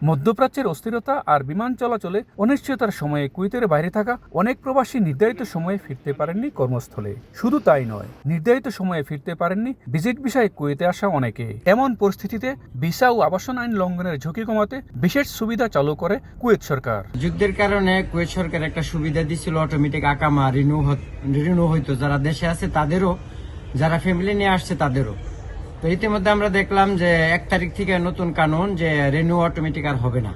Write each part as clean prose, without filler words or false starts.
মধ্যপ্রাচ্যের অস্থিরতা আর বিমান চলাচলে অনিশ্চয়তার সময়ে কুয়েতের বাইরে থাকা অনেক প্রবাসী নির্ধারিত সময়ে ফিরতে পারেননি কর্মস্থলে। শুধু তাই নয়, নির্ধারিত সময়ে ফিরতে পারেননি ভিজিট ভিসায় কুয়েতে আসা অনেকে। এমন পরিস্থিতিতে ভিসা ও আবাসন আইন লঙ্ঘনের ঝুঁকি কমাতে বিশেষ সুবিধা চালু করে কুয়েত সরকার। যুদ্ধের কারণে কুয়েত সরকার একটা সুবিধা দিছিল, অটোমেটিক আকামা রিনিউ হইতো, যারা দেশে আছে তাদেরও, যারা ফ্যামিলি নিয়ে আসছে তাদেরও। তো ইতিমধ্যে আমরা দেখলাম যে 1 তারিখ থেকে নতুন কানুন যে রিনিউ অটোমেটিক আর হবে না।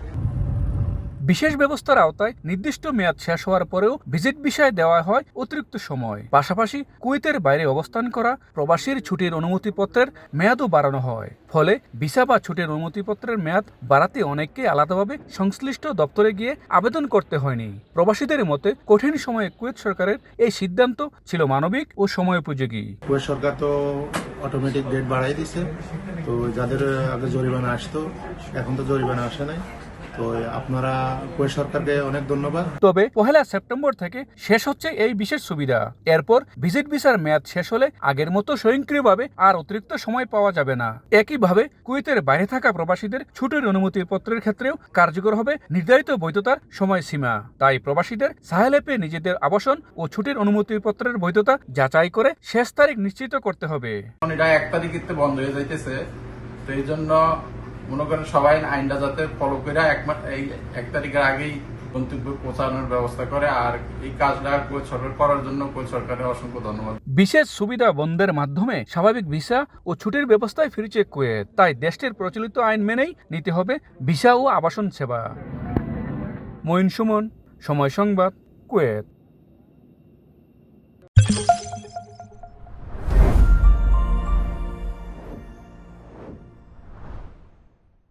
বিশেষ ব্যবস্থার আওতায় নির্দিষ্ট মেয়াদ শেষ হওয়ার পরেও ভিজিট ভিসায় দেওয়া হয় অতিরিক্ত সময়। পাশাপাশি কুয়েতের বাইরে অবস্থান করা প্রবাসীর ছুটির অনুমতিপত্রের মেয়াদও বাড়ানো হয়। ফলে ভিসা বা ছুটির অনুমতিপত্রের মেয়াদ বাড়াতে অনেককে আলাদাভাবে সংশ্লিষ্ট দপ্তরে গিয়ে আবেদন করতে হয়নি। প্রবাসীদের মতে কঠিন সময়ে কুয়েত সরকারের এই সিদ্ধান্ত ছিল মানবিক ও সময়োপযোগী। কুয়েত সরকার তো অটোমেটিক ডেট বাড়াই দিছে, তো যাদের আগে জরিমানা আসতো এখন তো জরিমানা আসে নাই। তো আপনারা কুয়েত সরকারকে অনেক ধন্যবাদ। তবে 1 সেপ্টেম্বর থেকে শেষ হচ্ছে এই বিশেষ সুবিধা। এরপর ভিজিট ভিসার মেয়াদ শেষ হলে আগের মতো স্বয়ংক্রিয়ভাবে আর অতিরিক্ত সময় পাওয়া যাবে না। একইভাবে কুয়েতের বাইরে থাকা প্রবাসীদের ছুটির অনুমতিপত্রের ক্ষেত্রেও কার্যকর হবে নির্ধারিত বৈধতার সময়সীমা। তাই প্রবাসীদের সাহেল অ্যাপে নিজেদের আবাসন ও ছুটির অনুমতিপত্রের বৈধতা যাচাই করে শেষ তারিখ নিশ্চিত করতে হবে। এটা 1 তারিখে বন্ধ হয়ে যাইতেছে, তো এই জন্য মনে করেন সবাই আইনটা যাতে ফলো করে 1 তারিখের আগেই গন্তব্য পৌঁছানোর ব্যবস্থা করে। আর এই কাজটা কুয়েত সরকার করার জন্য কুয়েত সরকারের অসংখ্য ধন্যবাদ। বিশেষ সুবিধা বন্ধের মাধ্যমে স্বাভাবিক ভিসা ও ছুটির ব্যবস্থায় ফিরেছে কুয়েত। তাই দেশটির প্রচলিত আইন মেনেই নিতে হবে ভিসা ও আবাসন সেবা। মঈন সুমন, সময় সংবাদ, কুয়েত।